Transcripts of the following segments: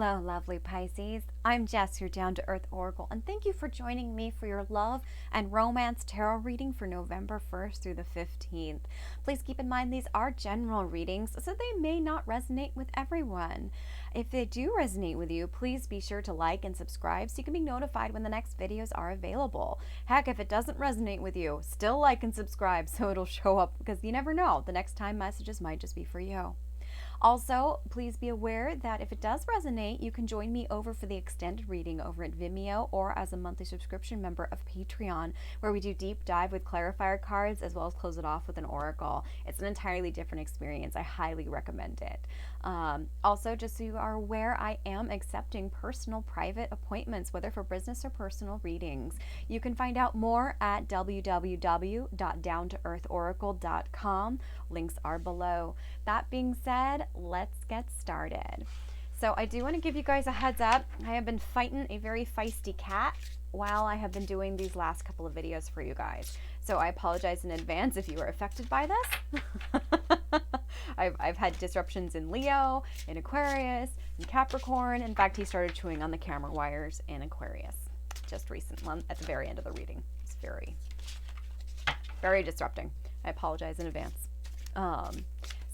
Hello, lovely Pisces. I'm Jess, your down to earth oracle, and thank you for joining me for your love and romance tarot reading for November 1st through the 15th. Please keep in mind these are general readings, so they may not resonate with everyone. If they do resonate with you, please be sure to like and subscribe so you can be notified when the next videos are available. Heck, if it doesn't resonate with you, still like and subscribe so it'll show up, because you never know, the next time messages might just be for you. Also, please be aware that if it does resonate, you can join me over for the extended reading over at Vimeo or as a monthly subscription member of Patreon, where we do deep dive with clarifier cards as well as close it off with an oracle. It's an entirely different experience. I highly recommend it. Also, just so you are aware, I am accepting personal private appointments, whether for business or personal readings. You can find out more at www.downtoearthoracle.com. Links are below. That being said, let's get started. So I do want to give you guys a heads up. I have been fighting a very feisty cat while I have been doing these last couple of videos for you guys. So I apologize in advance if you are affected by this. I've had disruptions in Leo, in Aquarius, in Capricorn. In fact, he started chewing on the camera wires in Aquarius just recently at the very end of the reading. It's very, very disrupting. I apologize in advance.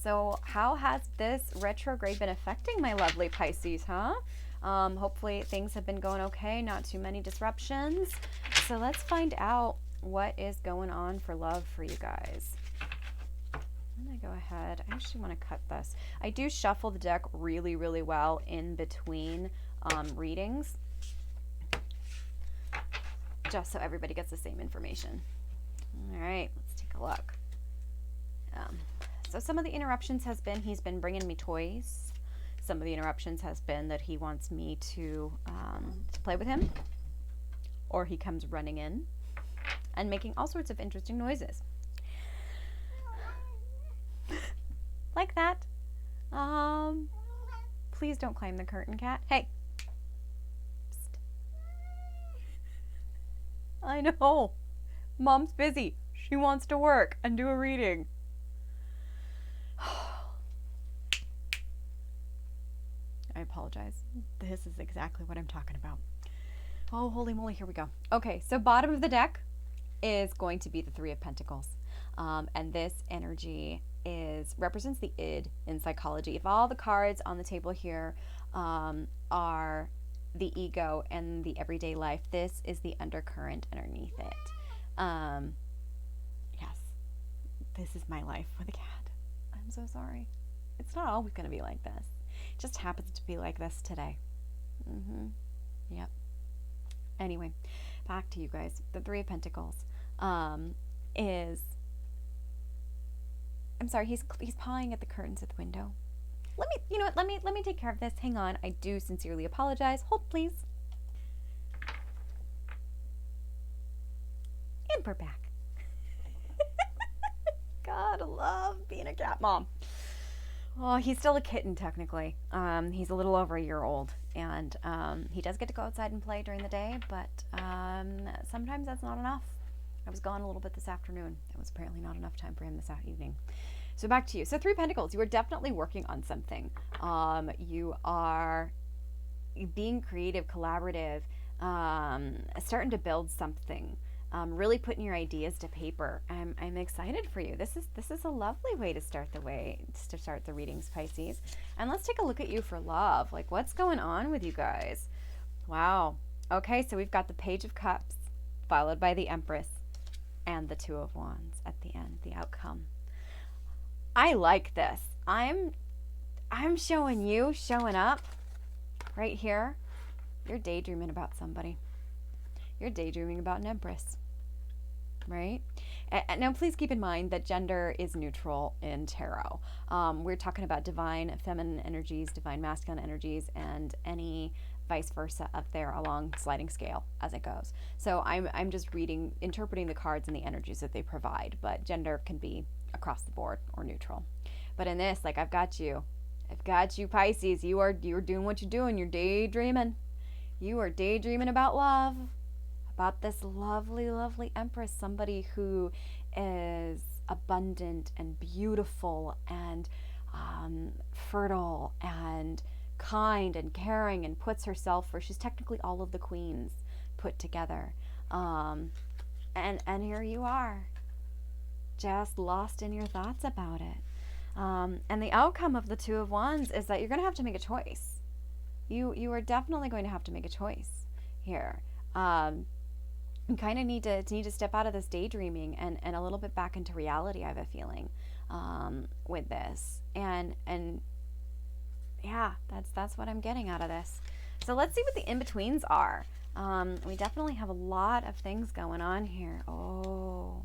So how has this retrograde been affecting my lovely Pisces, huh? Hopefully things have been going okay, not too many disruptions. So let's find out what is going on for love for you guys. I'm gonna go ahead. I actually want to cut this. I do shuffle the deck really, really well in between readings, just so everybody gets the same information. All right, let's take a look. So some of the interruptions has been he's been bringing me toys. Some of the interruptions has been that he wants me to play with him, or he comes running in and making all sorts of interesting noises. Like that. Please don't climb the curtain, cat. Hey. Psst. I know. Mom's busy. She wants to work and do a reading. I apologize. This is exactly what I'm talking about. Oh, holy moly, here we go. Okay, so bottom of the deck is going to be the Three of Pentacles. And this energy represents the id in psychology. If all the cards on the table here are the ego and the everyday life, this is the undercurrent underneath it. Yes, this is my life with a cat. I'm so sorry. It's not always going to be like this. It just happens to be like this today. Yep. Anyway, back to you guys. The Three of Pentacles is... I'm sorry, he's pawing at the curtains at the window. You know what, let me take care of this. Hang on. I do sincerely apologize. Hold, please. And we're back. God, I love being a cat mom. Oh, he's still a kitten, technically. He's a little over a year old, and he does get to go outside and play during the day, but sometimes that's not enough. I was gone a little bit this afternoon. It was apparently not enough time for him this evening. So back to you. So Three Pentacles, you are definitely working on something. You are being creative, collaborative, starting to build something. Really putting your ideas to paper. I'm excited for you. This is a lovely way to start the readings, Pisces. And let's take a look at you for love. Like, what's going on with you guys? Wow. Okay, so we've got the Page of Cups, followed by the Empress, and the Two of Wands at the end, the outcome. I like this. I'm showing you showing up right here. You're daydreaming about somebody. You're daydreaming about an Empress, right? And now please keep in mind that gender is neutral in tarot. We're talking about divine feminine energies, divine masculine energies, and any vice versa up there along sliding scale as it goes. So I'm just interpreting the cards and the energies that they provide, but gender can be across the board or neutral. But in this, like, I've got you, Pisces. You're doing what you're doing. You're daydreaming. You are daydreaming about love, about this lovely, lovely Empress, somebody who is abundant and beautiful and fertile and kind and caring and puts herself first. She's technically all of the queens put together. And here you are, just lost in your thoughts about it. And the outcome of the Two of Wands is that you're going to have to make a choice. You are definitely going to have to make a choice here. You kind of need to step out of this daydreaming and a little bit back into reality. I have a feeling with this, and yeah, that's what I'm getting out of this. So let's see what the in-betweens are. We definitely have a lot of things going on here. Oh,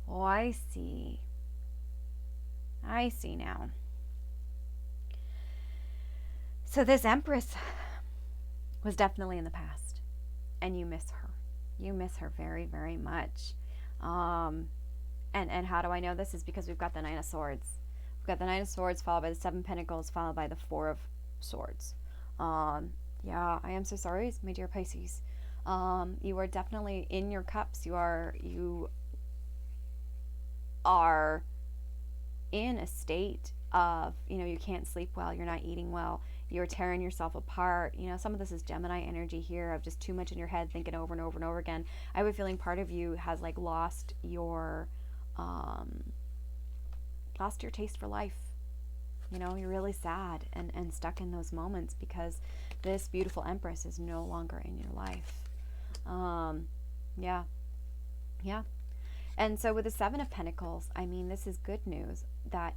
I see. I see now. So this Empress was definitely in the past, and you miss her. You miss her very, very much. And how do I know this? Is because we've got the Nine of Swords. We've got the Nine of Swords followed by the Seven of Pentacles followed by the Four of Swords. Yeah, I am so sorry, my dear Pisces. You are definitely in your cups. You are in a state of, you can't sleep well, you're not eating well, you're tearing yourself apart. Some of this is Gemini energy here of just too much in your head, thinking over and over and over again. I have a feeling part of you has lost your taste for life. You're really sad and stuck in those moments because this beautiful Empress is no longer in your life. Yeah. And so with the Seven of Pentacles, this is good news that,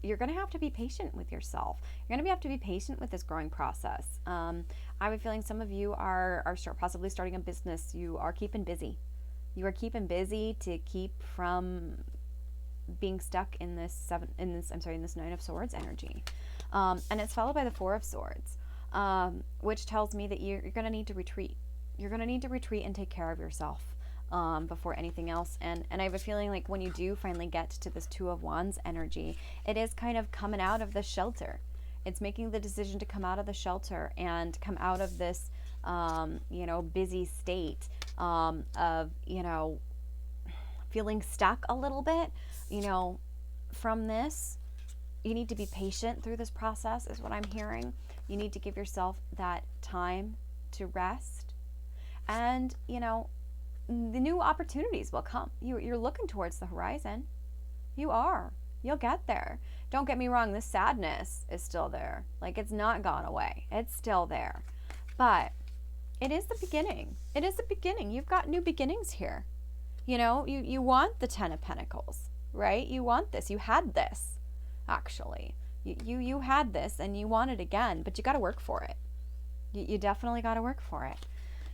you're going to have to be patient with yourself. You're going to have to be patient with this growing process. I have a feeling some of you are possibly starting a business. You are keeping busy. You are keeping busy to keep from being stuck in this Nine of Swords energy. And it's followed by the Four of Swords, which tells me that you're going to need to retreat. You're going to need to retreat and take care of yourself before anything else. And I have a feeling like when you do finally get to this Two of Wands energy, it is kind of coming out of the shelter. It's making the decision to come out of the shelter and come out of this, busy state of, feeling stuck a little bit. From this, you need to be patient through this process is what I'm hearing. You need to give yourself that time to rest. And, the new opportunities will come. You're looking towards the horizon. You are. You'll get there. Don't get me wrong, this sadness is still there. It's not gone away. It's still there. But it is the beginning. It is the beginning. You've got new beginnings here. You want the Ten of Pentacles, right? You want this. You had this, actually. You had this and you want it again, but you got to work for it. You definitely got to work for it.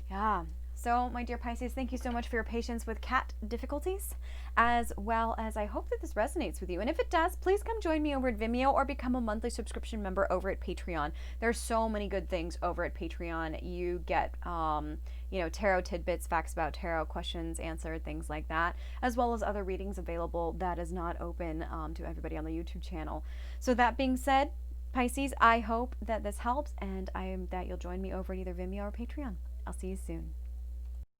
Yeah. So, my dear Pisces, thank you so much for your patience with cat difficulties, as well as I hope that this resonates with you. And if it does, please come join me over at Vimeo or become a monthly subscription member over at Patreon. There's so many good things over at Patreon. You get, tarot tidbits, facts about tarot, questions answered, things like that, as well as other readings available that is not open to everybody on the YouTube channel. So that being said, Pisces, I hope that this helps, and that you'll join me over at either Vimeo or Patreon. I'll see you soon.